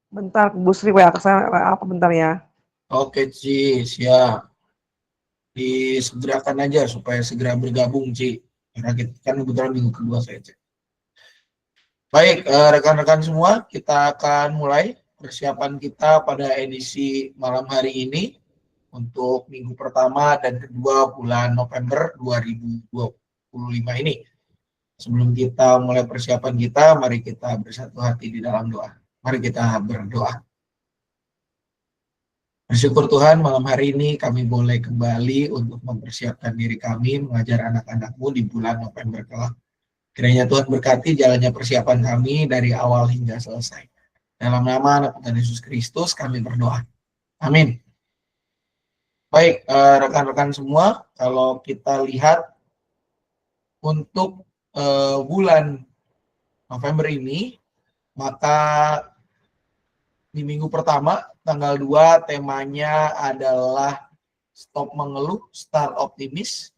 Bentar, Bu Sri WA ke saya, WA apa bentar ya. Oke, Ci, siap. Disegerakan aja supaya segera bergabung, Ci. Karena kita kan kebetulan minggu kedua saya cek. Baik, rekan-rekan semua, kita akan mulai persiapan kita pada edisi malam hari ini untuk minggu pertama dan kedua bulan November 2025 ini. Sebelum kita mulai persiapan kita, mari kita bersatu hati di dalam doa. Mari kita berdoa. Bersyukur Tuhan, malam hari ini kami boleh kembali untuk mempersiapkan diri kami mengajar anak-anak-Mu di bulan November kelak. Kiranya Tuhan berkati jalannya persiapan kami dari awal hingga selesai. Dalam nama anak Tuhan Yesus Kristus kami berdoa. Amin. Baik, rekan-rekan semua, kalau kita lihat untuk bulan November ini, maka di minggu pertama, tanggal 2, temanya adalah Stop Mengeluh, Start Optimis.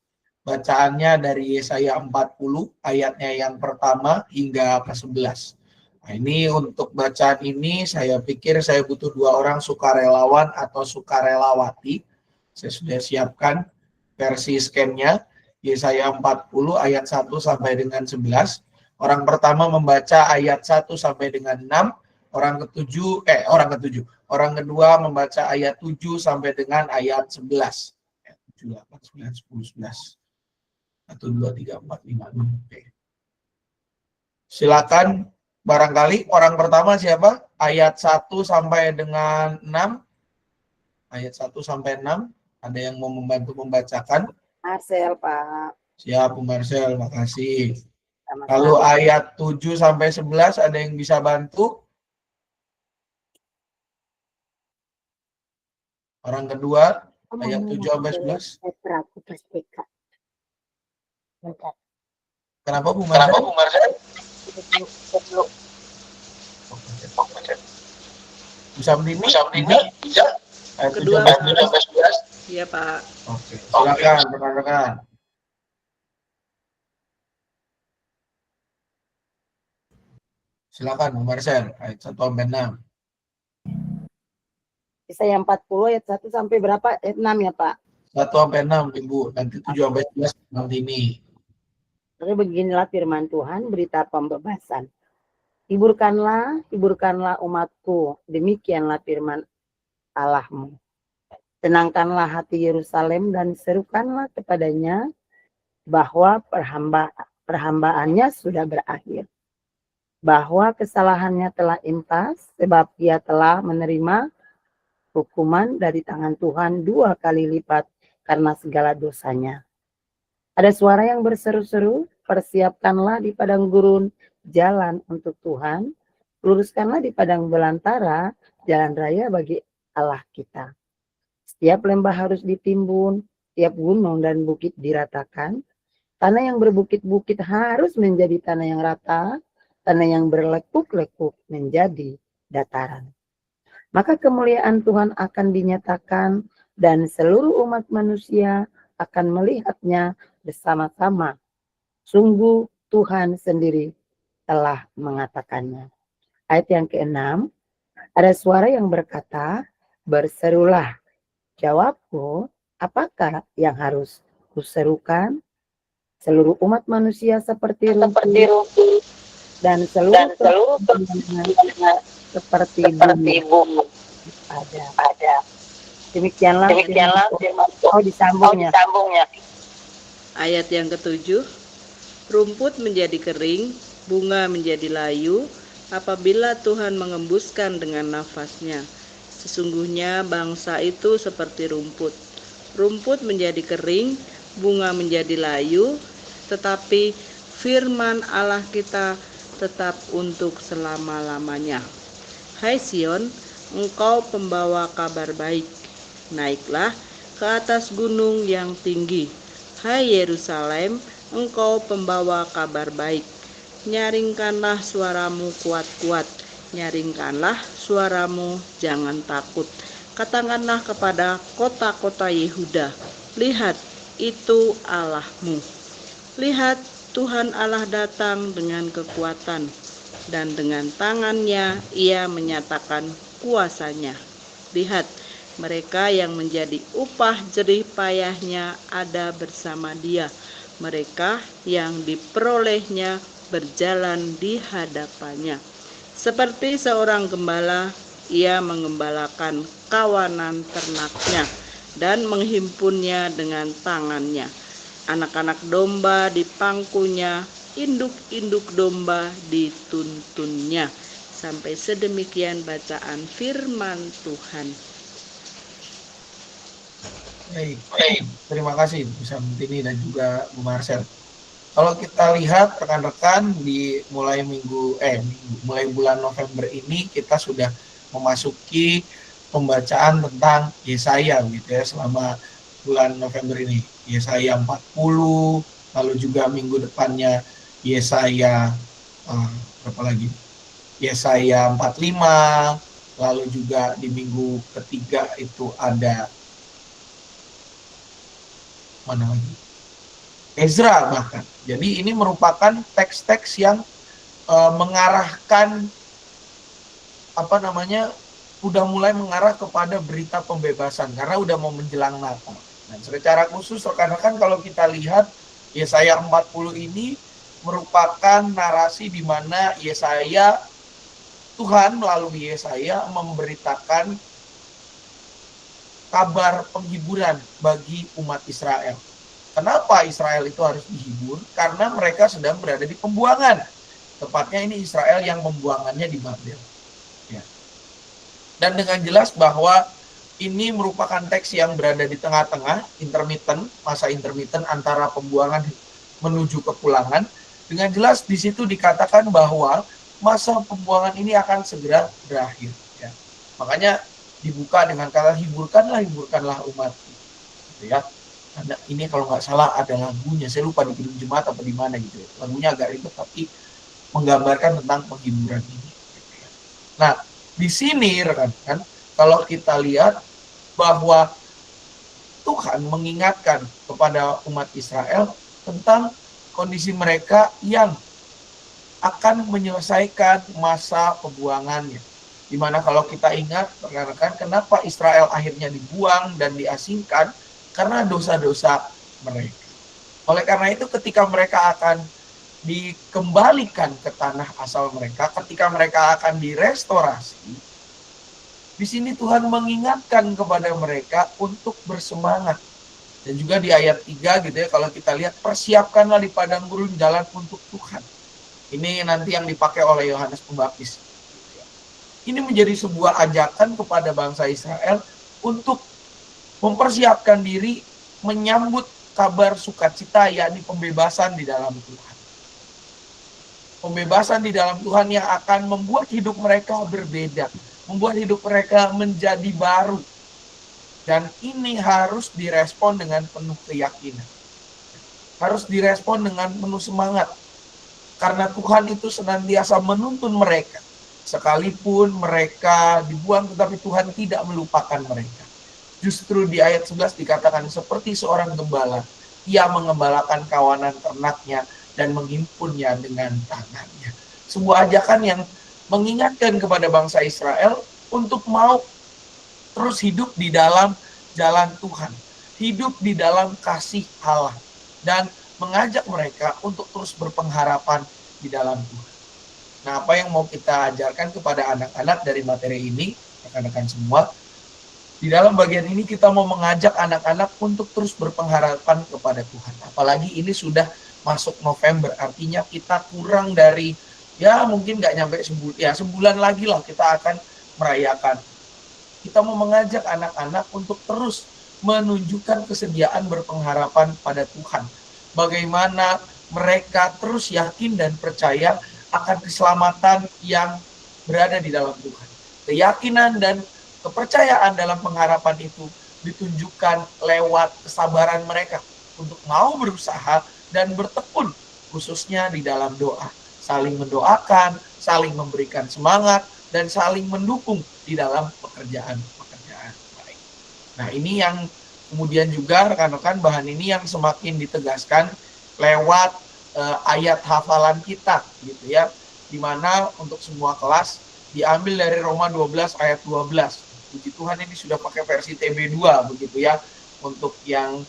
Bacaannya dari Yesaya 40, ayatnya yang pertama hingga ke-11. Nah, ini untuk bacaan ini, saya pikir saya butuh 2 orang sukarelawan atau sukarelawati. Saya sudah siapkan versi scan-nya, Yesaya 40 ayat 1 sampai dengan 11. Orang pertama membaca ayat 1 sampai dengan 6. Orang kedua membaca ayat 7 sampai dengan ayat 11. 7, 8, 9, 10, 11. 1, 2, 3, 4, 5, 6. Oke. Silakan, barangkali orang pertama siapa? Ayat 1 sampai dengan 6. Ayat 1 sampai 6. Ada yang mau membantu membacakan? Marcel, Pak. Siap, Bu Marcel, makasih. Sama-sama. Lalu ayat 7 sampai 11 ada yang bisa bantu? Orang kedua, ayat 7 sampai 11. Kenapa Bu Marcel? Bisa berdiri? Bisa. Ayat 7 sampai 11. Iya, Pak. Oke, silakan rekan-rekan. Silakan Bu Marcel, ayat 1 sampai 6. Yesaya 40 ayat 1 sampai berapa? Ayat 6 ya, Pak. 1 sampai 6, Ibu. Nanti 7 sampai 11 nanti ini. Lalu beginilah firman Tuhan, berita pembebasan. Hiburkanlah, hiburkanlah umatku, demikianlah firman Allahmu. Tenangkanlah hati Yerusalem dan serukanlah kepadanya bahwa perhambaannya sudah berakhir. Bahwa kesalahannya telah impas, sebab ia telah menerima hukuman dari tangan Tuhan 2 kali lipat karena segala dosanya. Ada suara yang berseru-seru, persiapkanlah di padang gurun jalan untuk Tuhan, luruskanlah di padang belantara jalan raya bagi Allah kita. Setiap lembah harus ditimbun, setiap gunung dan bukit diratakan, tanah yang berbukit-bukit harus menjadi tanah yang rata, tanah yang berlekuk-lekuk menjadi dataran. Maka kemuliaan Tuhan akan dinyatakan dan seluruh umat manusia akan melihatnya bersama-sama. Sungguh Tuhan sendiri telah mengatakannya. Ayat yang ke-6, ada suara yang berkata, berserulah. Jawabku, apakah yang harus kuserukan? Seluruh umat manusia seperti rumput dan seluruh seperti bumi. Ada. Demikianlah firman Tuhan. Oh, disambungnya. Ayat yang ke-7, rumput menjadi kering, bunga menjadi layu, apabila Tuhan mengembuskan dengan nafasnya. Sesungguhnya bangsa itu seperti rumput. Rumput menjadi kering, bunga menjadi layu, tetapi firman Allah kita tetap untuk selama-lamanya. Hai Sion, engkau pembawa kabar baik. Naiklah ke atas gunung yang tinggi. Hai Yerusalem, engkau pembawa kabar baik. Nyaringkanlah suaramu kuat-kuat. Nyaringkanlah suaramu, jangan takut. Katakanlah kepada kota-kota Yehuda, lihat, itu Allahmu. Lihat, Tuhan Allah datang dengan kekuatan. dan dengan tangannya ia menyatakan kuasanya. Lihat, mereka yang menjadi upah jerih payahnya ada bersama dia. Mereka yang diperolehnya berjalan di hadapannya. Seperti seorang gembala, ia mengembalakan kawanan ternaknya dan menghimpunnya dengan tangannya. Anak-anak domba dipangkunya, induk-induk domba dituntunnya. Sampai sedemikian bacaan firman Tuhan. Baik, terima kasih Bu Samtini dan juga Bu Marcel. Kalau kita lihat rekan-rekan di mulai mulai bulan November ini kita sudah memasuki pembacaan tentang Yesaya gitu ya selama bulan November ini. Yesaya 40, lalu juga minggu depannya Yesaya berapa lagi? Yesaya 45, lalu juga di minggu ketiga itu ada mana lagi? Ezra bahkan. Jadi ini merupakan teks-teks yang mengarahkan udah mulai mengarah kepada berita pembebasan karena udah mau menjelang Natal. Dan secara khusus rekan-rekan kalau kita lihat Yesaya 40 ini merupakan narasi di mana Tuhan melalui Yesaya memberitakan kabar penghiburan bagi umat Israel. Kenapa Israel itu harus dihibur? Karena mereka sedang berada di pembuangan. Tepatnya ini Israel yang pembuangannya di Babel. Ya. Dan dengan jelas bahwa ini merupakan teks yang berada di tengah-tengah, masa intermittent antara pembuangan menuju kepulangan. Dengan jelas di situ dikatakan bahwa masa pembuangan ini akan segera berakhir. Ya. Makanya dibuka dengan kata hiburkanlah umat. Gitu ya. Ada, ini kalau nggak salah ada lagunya, saya lupa di Kidung Jemaat atau di mana gitu. Lagunya agak ribet tapi menggambarkan tentang penghiburan ini. Gitu ya. Nah, di sini rekan-rekan, kalau kita lihat bahwa Tuhan mengingatkan kepada umat Israel tentang kondisi mereka yang akan menyelesaikan masa pembuangannya. Dimana kalau kita ingat, rekan-rekan, kenapa Israel akhirnya dibuang dan diasingkan? Karena dosa-dosa mereka. Oleh karena itu ketika mereka akan dikembalikan ke tanah asal mereka, ketika mereka akan direstorasi, di sini Tuhan mengingatkan kepada mereka untuk bersemangat. Dan juga di ayat 3 gitu ya, kalau kita lihat, persiapkanlah di padang gurun jalan untuk Tuhan. Ini nanti yang dipakai oleh Yohanes Pembaptis. Ini menjadi sebuah ajakan kepada bangsa Israel untuk mempersiapkan diri menyambut kabar sukacita, yakni pembebasan di dalam Tuhan. Pembebasan di dalam Tuhan yang akan membuat hidup mereka berbeda, membuat hidup mereka menjadi baru. Dan ini harus direspon dengan penuh keyakinan. Harus direspon dengan penuh semangat. Karena Tuhan itu senantiasa menuntun mereka. Sekalipun mereka dibuang, tetapi Tuhan tidak melupakan mereka. Justru di ayat 11 dikatakan seperti seorang gembala, ia mengembalakan kawanan ternaknya dan menghimpunnya dengan tangannya. Sebuah ajakan yang mengingatkan kepada bangsa Israel untuk mau terus hidup di dalam jalan Tuhan. Hidup di dalam kasih Allah. Dan mengajak mereka untuk terus berpengharapan di dalam Tuhan. Nah, apa yang mau kita ajarkan kepada anak-anak dari materi ini, rekan-rekan semua, di dalam bagian ini kita mau mengajak anak-anak untuk terus berpengharapan kepada Tuhan. Apalagi ini sudah masuk November, artinya kita kurang dari, ya mungkin nggak nyampe sebulan lagi lah kita akan merayakan. Kita mau mengajak anak-anak untuk terus menunjukkan kesediaan berpengharapan pada Tuhan. Bagaimana mereka terus yakin dan percaya akan keselamatan yang berada di dalam Tuhan. Keyakinan dan kepercayaan dalam pengharapan itu ditunjukkan lewat kesabaran mereka untuk mau berusaha dan bertekun, khususnya di dalam doa. Saling mendoakan, saling memberikan semangat, dan saling mendukung di dalam pekerjaan-pekerjaan baik. Nah, ini yang kemudian juga rekan-rekan bahan ini yang semakin ditegaskan lewat ayat hafalan kita gitu ya. di mana untuk semua kelas diambil dari Roma 12 ayat 12. Puji Tuhan ini sudah pakai versi TB2 begitu ya, untuk yang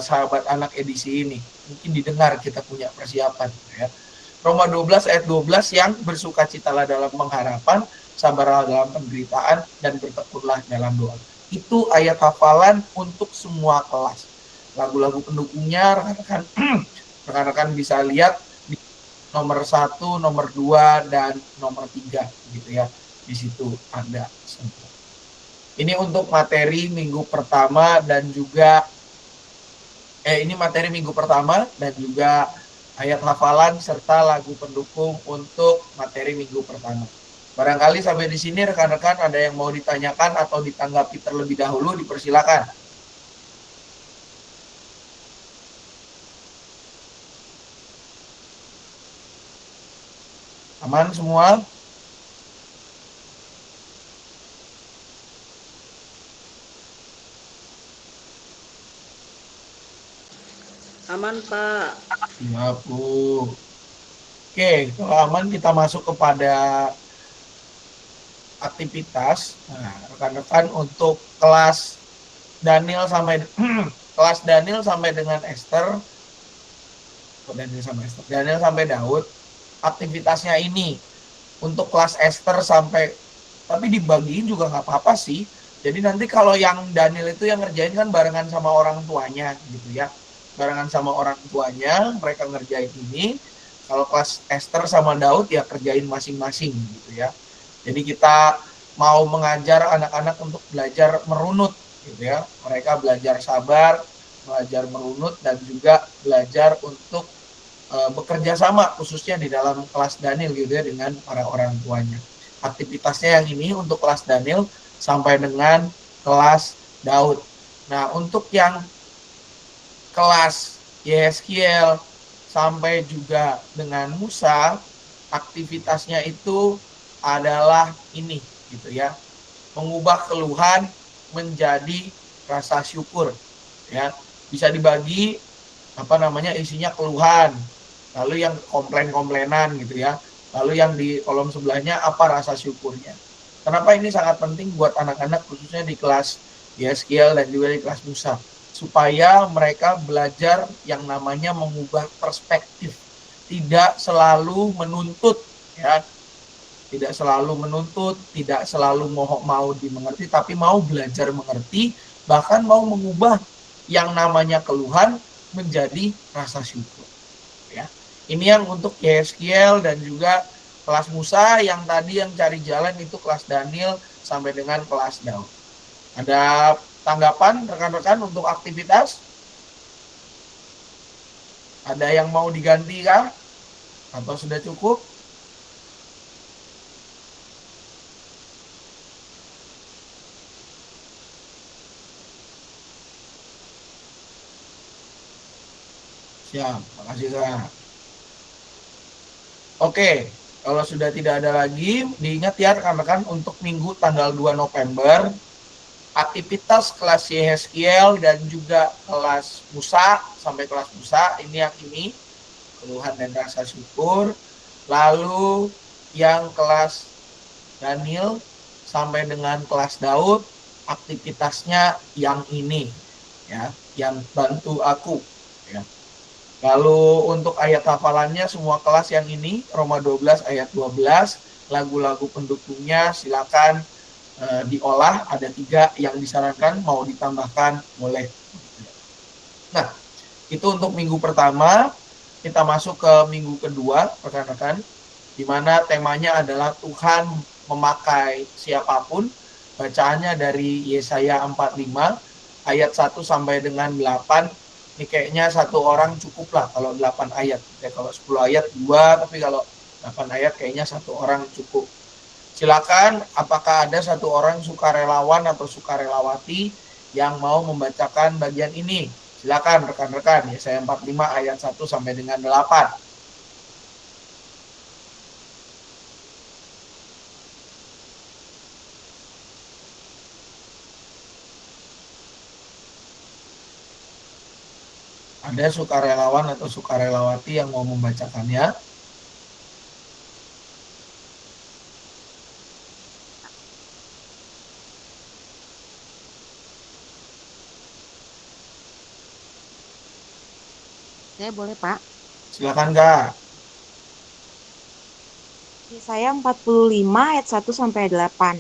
sahabat anak edisi ini. Mungkin didengar kita punya persiapan ya. Roma 12 ayat 12 yang bersukacitalah dalam pengharapan, sabarlah dalam penderitaan, dan bertekunlah dalam doa. Itu ayat hafalan untuk semua kelas. Lagu-lagu pendukungnya rekan-rekan bisa lihat di nomor 1, nomor 2, dan nomor 3 gitu ya. Di situ ada semua. Ini untuk materi minggu pertama dan juga ini materi minggu pertama dan juga ayat hafalan serta lagu pendukung untuk materi minggu pertama. Barangkali sampai di sini rekan-rekan ada yang mau ditanyakan atau ditanggapi terlebih dahulu, dipersilakan. Aman semua? Aman, Pak. Ya, Bu. Oke, kalau aman kita masuk kepada aktivitas. Nah, rekan-rekan untuk kelas Daniel sampai kelas Daniel sampai dengan Esther, Daniel sampai Daud, aktivitasnya ini untuk kelas Esther sampai, tapi dibagiin juga nggak apa-apa sih. Jadi nanti kalau yang Daniel itu yang ngerjain kan barengan sama orang tuanya gitu ya, barengan sama orang tuanya mereka ngerjain ini. Kalau kelas Esther sama Daud ya kerjain masing-masing gitu ya. Jadi kita mau mengajar anak-anak untuk belajar merunut gitu ya. Mereka belajar sabar, belajar merunut, dan juga belajar untuk bekerja sama khususnya di dalam kelas Daniel gitu ya dengan para orang tuanya. Aktivitasnya yang ini untuk kelas Daniel sampai dengan kelas Daud. Nah, untuk yang kelas Yeskiel sampai juga dengan Musa, aktivitasnya itu adalah ini gitu ya, mengubah keluhan menjadi rasa syukur ya. Bisa dibagi isinya keluhan, lalu yang komplain-komplainan gitu ya, lalu yang di kolom sebelahnya apa rasa syukurnya. Kenapa ini sangat penting buat anak-anak khususnya di kelas Yeskiel dan juga di kelas Musa, supaya mereka belajar yang namanya mengubah perspektif, tidak selalu menuntut ya, tidak selalu menuntut, tidak selalu mau dimengerti, tapi mau belajar mengerti, bahkan mau mengubah yang namanya keluhan menjadi rasa syukur ya. Ini yang untuk Yeskiel dan juga kelas Musa. Yang tadi yang cari jalan itu kelas Daniel sampai dengan kelas Daud. Ada tanggapan rekan-rekan untuk aktivitas? Ada yang mau diganti kah? Atau sudah cukup? Siap, makasih Kak. Oke, kalau sudah tidak ada lagi, diingat ya rekan-rekan untuk minggu tanggal 2 November, aktivitas kelas Yeskiel dan juga kelas Musa sampai kelas Musa, ini yang ini, keluhan dan rasa syukur. Lalu yang kelas Daniel sampai dengan kelas Daud, aktivitasnya yang ini ya, yang bantu aku ya. Lalu untuk ayat hafalannya semua kelas yang ini Roma 12 ayat 12, lagu-lagu pendukungnya silakan diolah, ada 3 yang disarankan, mau ditambahkan boleh. Nah, itu untuk minggu pertama. Kita masuk ke minggu kedua rekan-rekan, di mana temanya adalah Tuhan memakai siapapun. Bacaannya dari Yesaya 45 ayat 1 sampai dengan 8. Ini kayaknya satu orang cukup lah kalau 8 ayat. Ya, kalau 10 ayat 2, tapi kalau 8 ayat kayaknya satu orang cukup. Silakan, apakah ada satu orang sukarelawan atau sukarelawati yang mau membacakan bagian ini? Silakan rekan-rekan, Yesaya 45 ayat 1 sampai dengan 8. Ada sukarelawan atau sukarelawati yang mau membacakannya? Saya boleh, Pak. Silakan Kak. Yesaya 45 ayat 1 sampai 8.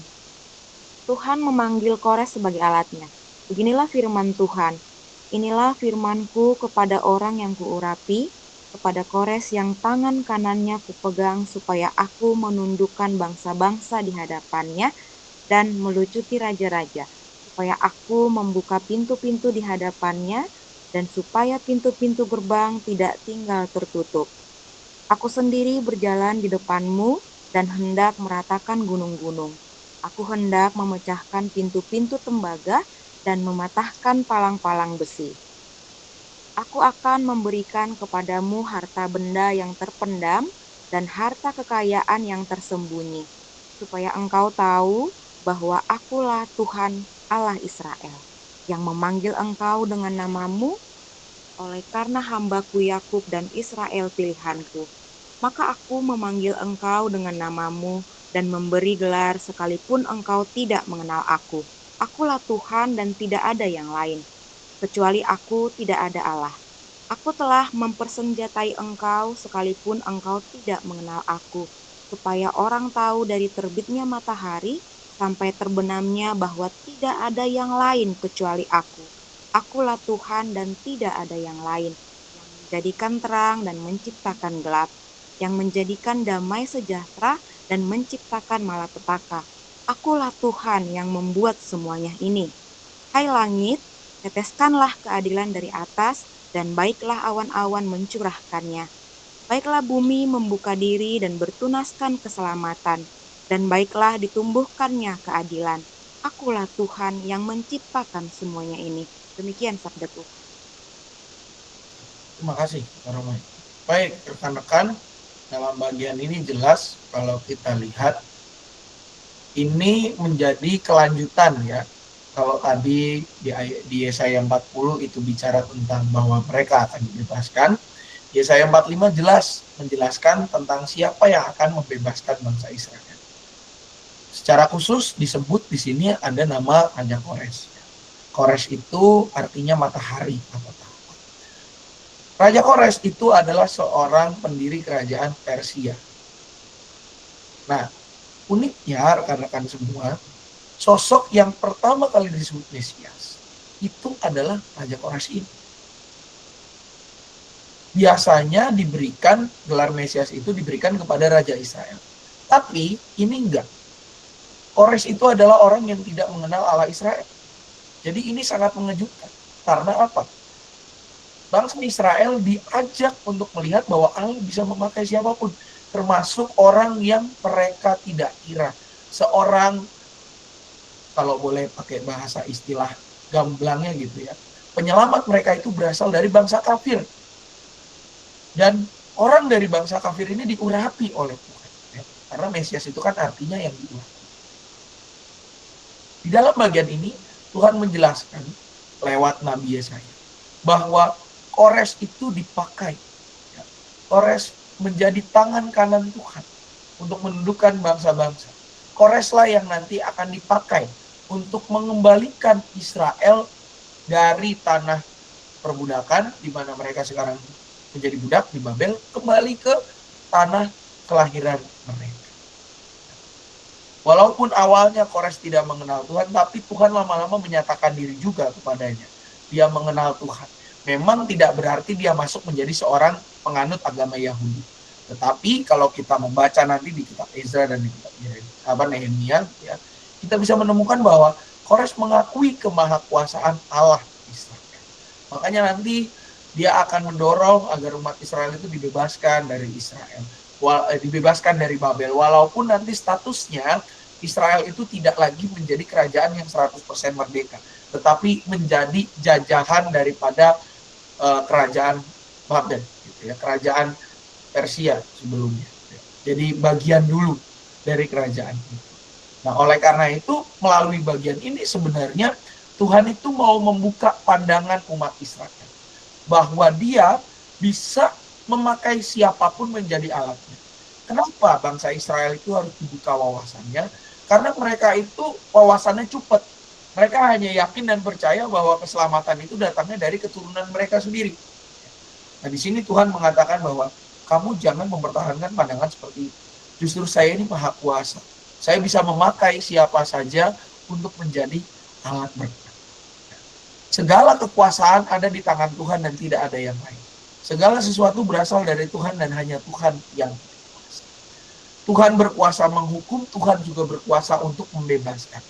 Tuhan memanggil Kores sebagai alatnya. Beginilah firman Tuhan. Inilah firmanku kepada orang yang kuurapi, kepada Kores yang tangan kanannya kupegang, supaya aku menundukkan bangsa-bangsa di hadapannya dan melucuti raja-raja, supaya aku membuka pintu-pintu di hadapannya, dan supaya pintu-pintu gerbang tidak tinggal tertutup. Aku sendiri berjalan di depanmu dan hendak meratakan gunung-gunung. Aku hendak memecahkan pintu-pintu tembaga dan mematahkan palang-palang besi. Aku akan memberikan kepadamu harta benda yang terpendam dan harta kekayaan yang tersembunyi, supaya engkau tahu bahwa akulah Tuhan Allah Israel, yang memanggil engkau dengan namamu, oleh karena hambaku Yakub dan Israel pilihanku. Maka aku memanggil engkau dengan namamu dan memberi gelar sekalipun engkau tidak mengenal aku. Akulah Tuhan dan tidak ada yang lain. Kecuali aku tidak ada Allah. Aku telah mempersenjatai engkau sekalipun engkau tidak mengenal aku, supaya orang tahu dari terbitnya matahari sampai terbenamnya bahwa tidak ada yang lain kecuali aku. Akulah Tuhan dan tidak ada yang lain, yang menjadikan terang dan menciptakan gelap, yang menjadikan damai sejahtera dan menciptakan malapetaka. Akulah Tuhan yang membuat semuanya ini. Hai langit, teteskanlah keadilan dari atas, dan baiklah awan-awan mencurahkannya. Baiklah bumi membuka diri dan bertunaskan keselamatan, dan baiklah ditumbuhkannya keadilan. Akulah Tuhan yang menciptakan semuanya ini. Demikian sabda Tuhan. Terima kasih Kak Romai. Baik rekan-rekan, dalam bagian ini jelas kalau kita lihat ini menjadi kelanjutan ya. Kalau tadi di Yesaya 40 itu bicara tentang bahwa mereka akan dibebaskan, Yesaya 45 jelas menjelaskan tentang siapa yang akan membebaskan bangsa Israel. Secara khusus disebut di sini ada nama Raja Kores. Kores itu artinya matahari atau tahun. Raja Kores itu adalah seorang pendiri kerajaan Persia. Nah, uniknya rekan-rekan semua, sosok yang pertama kali disebut Mesias itu adalah Raja Kores ini. Biasanya diberikan gelar Mesias itu diberikan kepada Raja Israel. Tapi ini enggak. Kores itu adalah orang yang tidak mengenal Allah Israel. Jadi ini sangat mengejutkan. Karena apa? Bangsa Israel diajak untuk melihat bahwa Allah bisa memakai siapapun, termasuk orang yang mereka tidak kira. Seorang, kalau boleh pakai bahasa istilah gamblangnya gitu ya, penyelamat mereka itu berasal dari bangsa kafir. Dan orang dari bangsa kafir ini diurapi oleh Tuhan. Ya. Karena Mesias itu kan artinya yang diurapi. Di dalam bagian ini, Tuhan menjelaskan lewat Nabi Yesaya bahwa Kores itu dipakai. Ya. Kores menjadi tangan kanan Tuhan untuk menundukkan bangsa-bangsa. Koreslah yang nanti akan dipakai untuk mengembalikan Israel dari tanah perbudakan di mana mereka sekarang menjadi budak di Babel, kembali ke tanah kelahiran mereka. Walaupun awalnya Kores tidak mengenal Tuhan, tapi Tuhan lama-lama menyatakan diri juga kepadanya. Dia mengenal Tuhan. Memang tidak berarti dia masuk menjadi seorang penganut agama Yahudi. Tetapi kalau kita membaca nanti di kitab Ezra dan di kitab Nehemia, ya, kita bisa menemukan bahwa Kores mengakui kemahakuasaan Allah Israel. Makanya nanti dia akan mendorong agar umat Israel itu dibebaskan dari Israel. Dibebaskan dari Babel. Walaupun nanti statusnya Israel itu tidak lagi menjadi kerajaan yang 100% merdeka, tetapi menjadi jajahan daripada kerajaan Babel, gitu ya, kerajaan Persia sebelumnya. Jadi bagian dulu dari kerajaan itu. Nah, oleh karena itu melalui bagian ini sebenarnya Tuhan itu mau membuka pandangan umat Israel bahwa Dia bisa memakai siapapun menjadi alatnya. Kenapa bangsa Israel itu harus dibuka wawasannya? Karena mereka itu wawasannya cupet. Mereka hanya yakin dan percaya bahwa keselamatan itu datangnya dari keturunan mereka sendiri. Nah, di sini Tuhan mengatakan bahwa kamu jangan mempertahankan pandangan seperti itu. Justru saya ini maha kuasa. Saya bisa memakai siapa saja untuk menjadi alat berkat. Segala kekuasaan ada di tangan Tuhan dan tidak ada yang lain. Segala sesuatu berasal dari Tuhan dan hanya Tuhan yang berkuasa. Tuhan berkuasa menghukum, Tuhan juga berkuasa untuk membebaskan.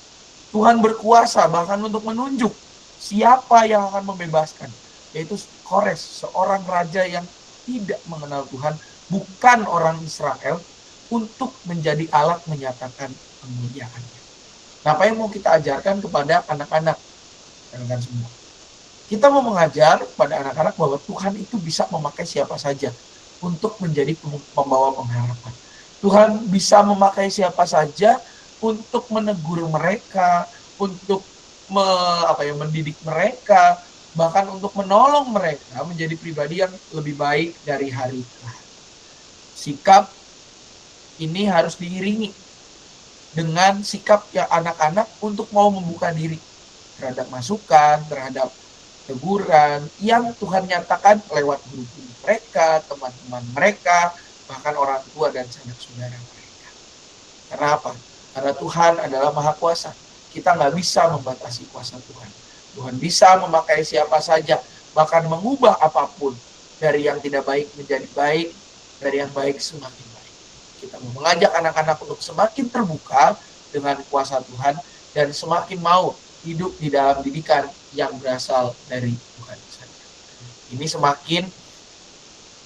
Tuhan berkuasa bahkan untuk menunjuk siapa yang akan membebaskan, yaitu Kores, seorang raja yang tidak mengenal Tuhan, bukan orang Israel, untuk menjadi alat menyatakan kemuliaannya. Nah, apa yang mau kita ajarkan kepada anak-anak, rekan semua? Kita mau mengajar kepada anak-anak bahwa Tuhan itu bisa memakai siapa saja untuk menjadi pembawa pengharapan. Tuhan bisa memakai siapa saja untuk menegur mereka, untuk mendidik mereka, bahkan untuk menolong mereka menjadi pribadi yang lebih baik dari hari ke hari. Sikap ini harus diiringi dengan sikap yang anak-anak untuk mau membuka diri terhadap masukan, terhadap teguran yang Tuhan nyatakan lewat guru-guru mereka, teman-teman mereka, bahkan orang tua dan sanak saudara mereka. Karena apa? Karena Tuhan adalah Maha Kuasa. Kita nggak bisa membatasi kuasa Tuhan. Tuhan bisa memakai siapa saja, bahkan mengubah apapun dari yang tidak baik menjadi baik, dari yang baik semakin baik. Kita mau mengajak anak-anak untuk semakin terbuka dengan kuasa Tuhan dan semakin mau hidup di dalam didikan yang berasal dari Tuhan saja. Ini semakin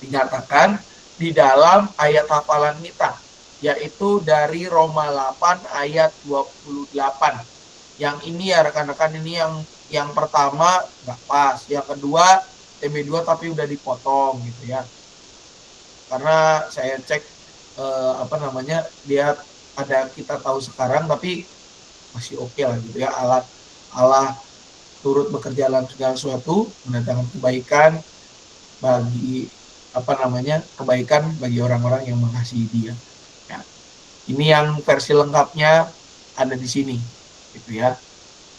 dinyatakan di dalam ayat hafalan kita, yaitu dari Roma 8 ayat 28. Yang ini ya rekan-rekan, ini yang pertama nggak pas, yang kedua TB2 tapi udah dipotong gitu ya. Karena saya cek dia ada kita tahu sekarang tapi masih oke lah gitu ya. Allah turut bekerja dalam segala sesuatu, mendatangkan kebaikan bagi kebaikan bagi orang-orang yang mengasihi Dia. Ya. Ini yang versi lengkapnya ada di sini, gitu ya.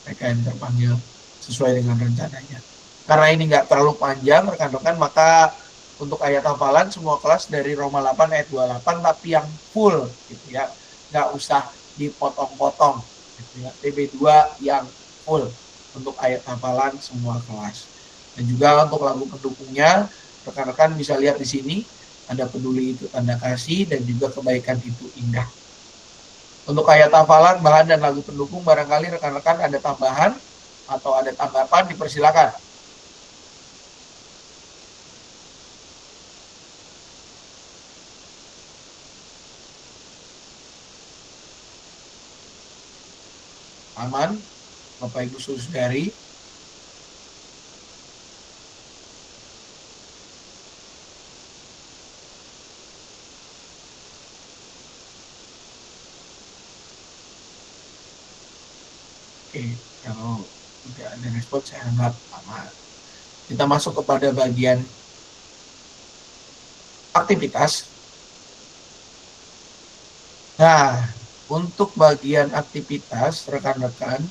Mereka yang terpanggil sesuai dengan rencananya. Karena ini nggak terlalu panjang, rekan-rekan, maka untuk ayat hafalan semua kelas dari Roma 8 ayat 28, tapi yang full, gitu ya. Nggak usah dipotong-potong, gitu ya. TB2 yang full untuk ayat hafalan semua kelas. Dan juga untuk lagu pendukungnya, rekan-rekan bisa lihat di sini, ada peduli itu tanda kasih dan juga kebaikan itu indah. Untuk ayat hafalan, bahan dan lagu pendukung, barangkali rekan-rekan ada tambahan atau ada tanggapan, dipersilakan. Aman, Bapak Ibu Saudari. Oke, kalau tidak ada respon saya anggap aman. Kita masuk kepada bagian aktivitas. Nah, untuk bagian aktivitas rekan-rekan,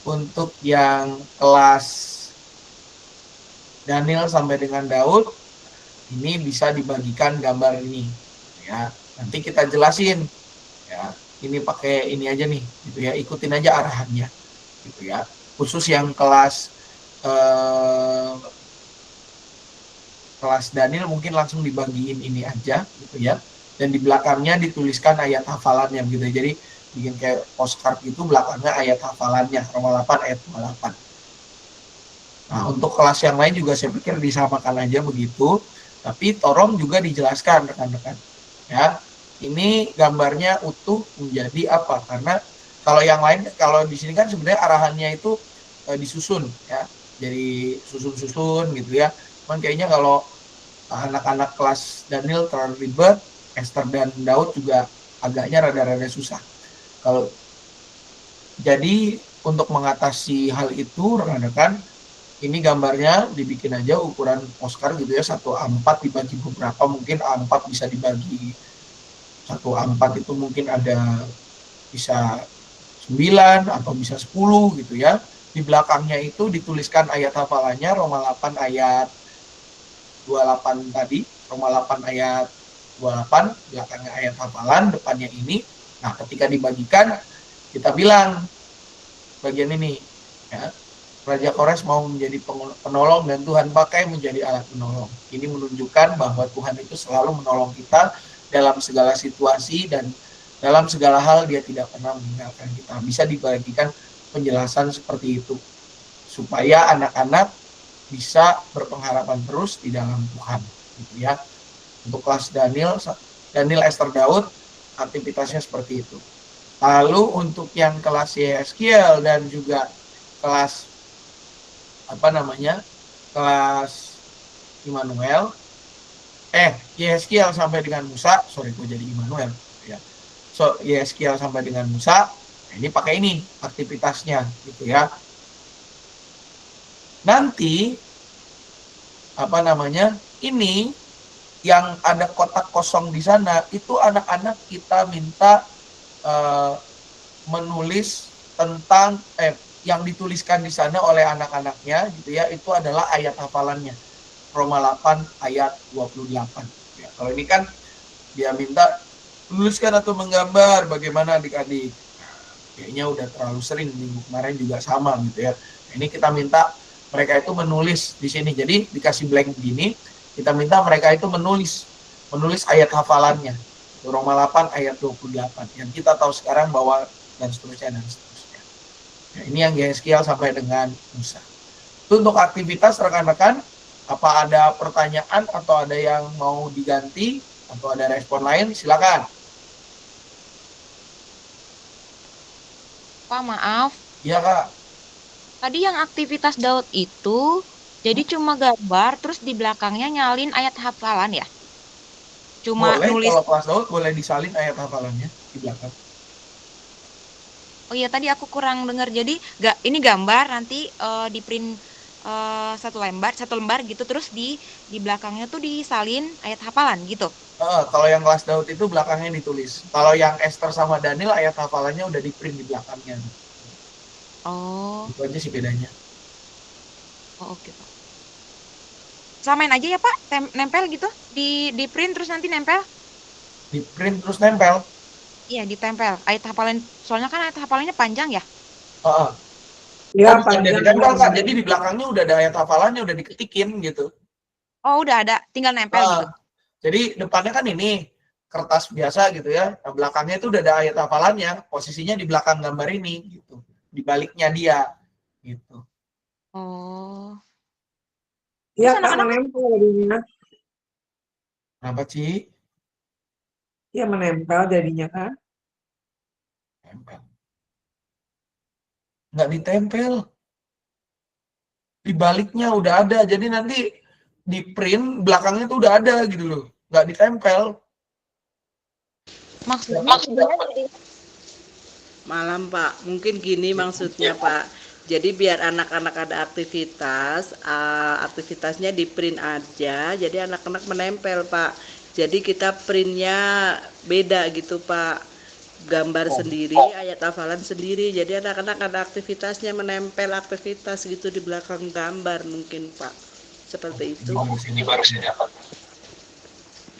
untuk yang kelas Daniel sampai dengan Daud, ini bisa dibagikan gambar ini, ya. Nanti kita jelasin, ya. Ini pakai ini aja nih, gitu ya. Ikutin aja arahannya, gitu ya. Khusus yang kelas Daniel mungkin langsung dibagiin ini aja, gitu ya. Dan di belakangnya dituliskan ayat hafalannya, gitu. Jadi bikin kayak postcard gitu, belakangnya ayat hafalannya, Roma 8 ayat 28. Nah, untuk kelas yang lain juga saya pikir disamakan aja begitu, tapi tolong juga dijelaskan rekan-rekan. Ya, ini gambarnya utuh menjadi apa? Karena kalau yang lain, kalau di sini kan sebenarnya arahannya itu disusun, ya, jadi susun-susun gitu ya. Cuman kayaknya kalau anak-anak kelas Daniel terlalu ribet, Esther dan Daud juga agaknya rada-rada susah. Kalau jadi untuk mengatasi hal itu, rekan-rekan, ini gambarnya dibikin aja ukuran postcard gitu ya, 1A4 dibagi beberapa, mungkin A4 bisa dibagi 1A4 itu mungkin ada bisa 9 atau bisa 10 gitu ya. Di belakangnya itu dituliskan ayat hafalannya, Roma 8 ayat 28 tadi, Roma 8 ayat 28, belakangnya ayat hafalan, depannya ini. Nah, ketika dibagikan, kita bilang bagian ini, ya, Raja Kores mau menjadi penolong dan Tuhan pakai menjadi alat penolong. Ini menunjukkan bahwa Tuhan itu selalu menolong kita dalam segala situasi dan dalam segala hal dia tidak pernah meninggalkan kita. Bisa dibagikan penjelasan seperti itu supaya anak-anak bisa berpengharapan terus di dalam Tuhan, gitu ya. Untuk kelas Daniel, Esther, Daud, aktivitasnya seperti itu. Lalu untuk yang kelas Yeskiel dan juga kelas kelas Immanuel, Yeskiel sampai dengan Musa, sorry gue jadi Immanuel, ya. So Yeskiel sampai dengan Musa, nah ini pakai ini aktivitasnya, gitu ya. Nanti ini yang ada kotak kosong di sana itu anak-anak kita minta menulis tentang yang dituliskan di sana oleh anak-anaknya, gitu ya, itu adalah ayat hafalannya, Roma 8 ayat 28. Ya, kalau ini kan dia minta menuliskan atau menggambar bagaimana adik-adik. Kayaknya udah terlalu sering, minggu kemarin juga sama, gitu ya. Nah, ini kita minta mereka itu menulis di sini. Jadi dikasih blank begini, kita minta mereka itu menulis ayat hafalannya. Roma 8 ayat 28. Yang kita tahu sekarang bahwa dan seterusnya. Nah, ini yang Yeskiel sampai dengan Musa. Itu untuk aktivitas rekan-rekan. Apa ada pertanyaan atau ada yang mau diganti atau ada respon lain? Silakan. Pak, maaf. Iya, Kak. Tadi yang aktivitas Daud itu jadi cuma gambar terus di belakangnya nyalin ayat hafalan ya? Cuma Boleh, nulis. kalau kelas Daud boleh disalin ayat hafalannya di belakang. Oh iya, tadi aku kurang dengar. Jadi ini gambar nanti di print satu lembar gitu, terus di belakangnya tuh disalin ayat hafalan gitu. Kalau yang kelas Daud itu belakangnya ditulis. Kalau yang Esther sama Daniel ayat hafalannya udah di print di belakangnya. Oh, Itu aja sih bedanya. oke Pak. Samain aja ya Pak, nempel gitu di print terus nanti nempel. Di print terus nempel. Iya, ditempel ayat hafalan. Soalnya kan ayat hafalannya panjang ya. Ya, Bukan panjang. ditempel, Kak. Jadi di belakangnya udah ada ayat hafalannya, udah diketikin gitu. Oh, udah ada, tinggal nempel gitu. Jadi depannya kan ini kertas biasa gitu ya. Nah, belakangnya itu udah ada ayat hafalannya. Posisinya di belakang gambar ini gitu. Di baliknya dia gitu. Oh. Iya, Terus Kak, anak-anak menempel jadinya. Kenapa sih? Iya, menempel jadinya kan. Tempel. Nggak ditempel. Di baliknya udah ada. Jadi nanti di print belakangnya tuh udah ada gitu loh. Nggak ditempel. maksudnya Malam Pak, mungkin gini maksudnya Pak. Jadi biar anak-anak ada aktivitas, aktivitasnya di print aja. Jadi anak-anak menempel Pak. Jadi kita printnya beda gitu Pak. Gambar sendiri, ayat hafalan sendiri. Jadi anak-anak ada aktivitasnya menempel aktivitas gitu di belakang gambar mungkin Pak. Seperti itu. Ini baru saya dapat.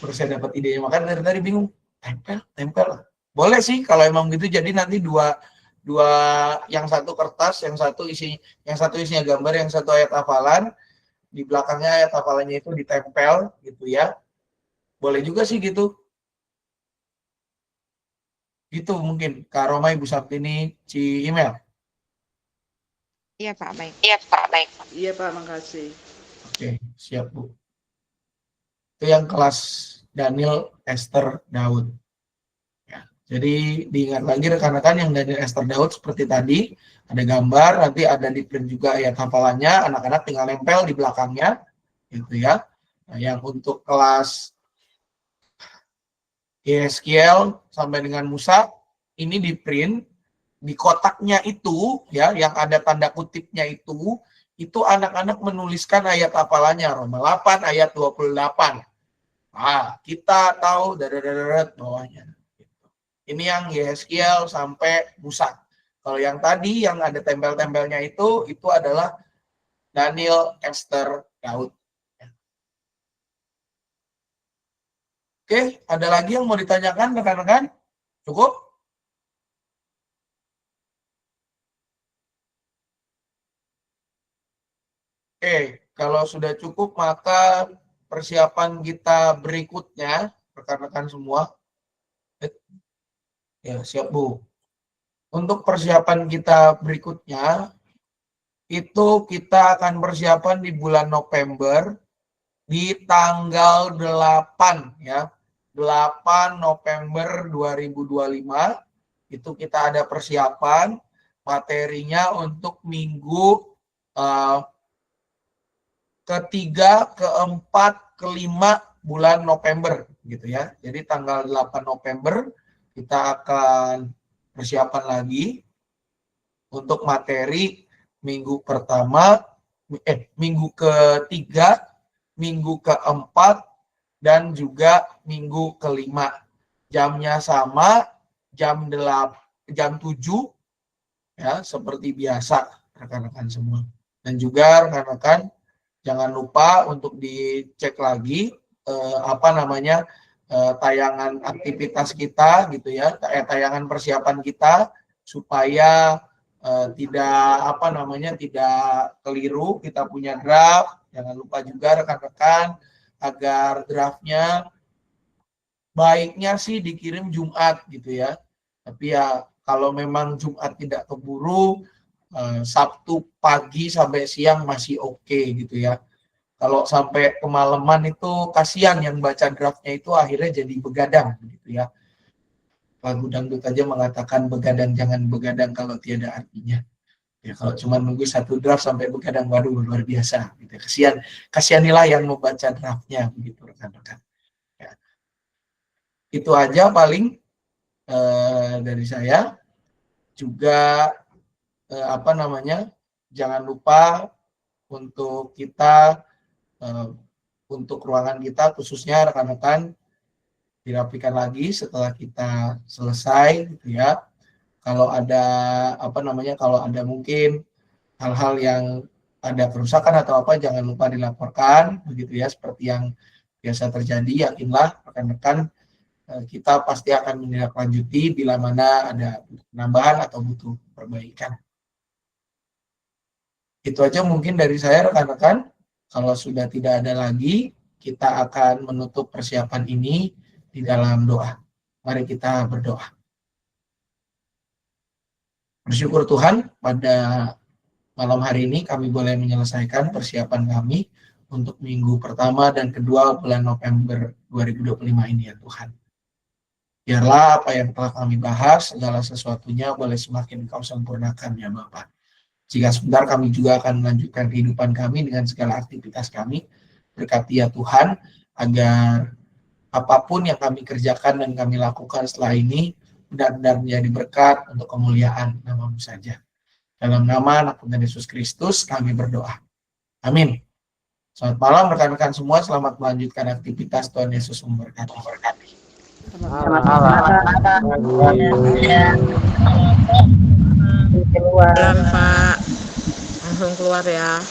Baru saya dapat idenya. Makanya dari tadi bingung. Tempel. Boleh sih kalau emang gitu. Jadi nanti dua yang satu kertas, yang satu isinya gambar, yang satu ayat hafalan, di belakangnya ayat hafalannya itu ditempel gitu ya. Boleh juga sih gitu. Gitu mungkin Kak Roma, Ibu Sabtini, Ci email. Iya Pak, baik. Iya Pak, makasih. Oke, siap Bu. Itu yang kelas Daniel, Esther, Daud. Ya, jadi diingat lagi rekan-rekan yang Daniel, Esther, Daud seperti tadi, ada gambar, nanti ada di print juga ayat hafalannya, anak-anak tinggal nempel di belakangnya, gitu ya. Nah, yang untuk kelas Yeskiel sampai dengan Musa, ini di print, di kotaknya itu, ya, yang ada tanda kutipnya itu anak-anak menuliskan ayat hafalannya, Roma 8 ayat 28. Nah, kita tahu bawahnya. Ini yang Yeskiel sampai Musa. Kalau yang tadi yang ada tempel-tempelnya itu adalah Daniel, Esther, Daud. Oke, ada lagi yang mau ditanyakan rekan-rekan? Cukup? Oke, kalau sudah cukup maka persiapan kita berikutnya, rekan-rekan semua. Ya, siap Bu. Untuk persiapan kita berikutnya, itu kita akan persiapan di bulan November, di tanggal 8 ya. 8 November 2025, itu kita ada persiapan materinya untuk minggu ketiga, keempat, kelima bulan November gitu ya. Jadi tanggal 8 November kita akan persiapan lagi untuk materi minggu pertama, minggu ketiga, minggu keempat, dan juga minggu kelima. Jamnya sama, jam 7 ya, seperti biasa rekan-rekan semua. Dan juga rekan-rekan jangan lupa untuk dicek lagi tayangan aktivitas kita gitu ya, tayangan persiapan kita supaya tidak keliru. Kita punya draft, jangan lupa juga rekan-rekan agar draftnya baiknya sih dikirim Jumat gitu ya. Tapi ya kalau memang Jumat tidak keburu, Sabtu pagi sampai siang masih oke gitu ya. Kalau sampai kemalaman itu kasihan yang baca draftnya itu akhirnya jadi begadang gitu ya. Lagu dangdut aja mengatakan begadang jangan begadang kalau tiada artinya. Ya kalau cuma nunggu satu draft sampai begadang, waduh luar biasa gitu. Kasihanilah yang membaca draftnya begitu rekan-rekan. Ya. Itu aja paling dari saya. Juga jangan lupa untuk kita untuk ruangan kita khususnya rekan-rekan dirapikan lagi setelah kita selesai gitu ya. Kalau ada kalau ada mungkin hal-hal yang ada kerusakan atau apa, jangan lupa dilaporkan begitu ya, seperti yang biasa terjadi. Yakinlah rekan-rekan, kita pasti akan menindaklanjuti bila mana ada penambahan atau butuh perbaikan. Itu aja mungkin dari saya rekan-rekan. Kalau sudah tidak ada lagi, kita akan menutup persiapan ini di dalam doa. Mari kita berdoa. Bersyukur Tuhan, pada malam hari ini kami boleh menyelesaikan persiapan kami untuk minggu pertama dan kedua bulan November 2025 ini ya Tuhan. Biarlah apa yang telah kami bahas, segala sesuatunya boleh semakin Kau sempurnakan ya Bapa. Jika sebentar kami juga akan melanjutkan kehidupan kami dengan segala aktivitas kami. Berkati ya Tuhan, agar apapun yang kami kerjakan dan kami lakukan setelah ini benar-benar menjadi berkat untuk kemuliaan nama-Mu saja. Dalam nama Anak Tuhan Yesus Kristus kami berdoa. Amin. Selamat malam rekan-rekan semua, selamat melanjutkan aktivitas. Tuhan Yesus memberkati. Selamat malam. Keluar. Pak, langsung keluar ya.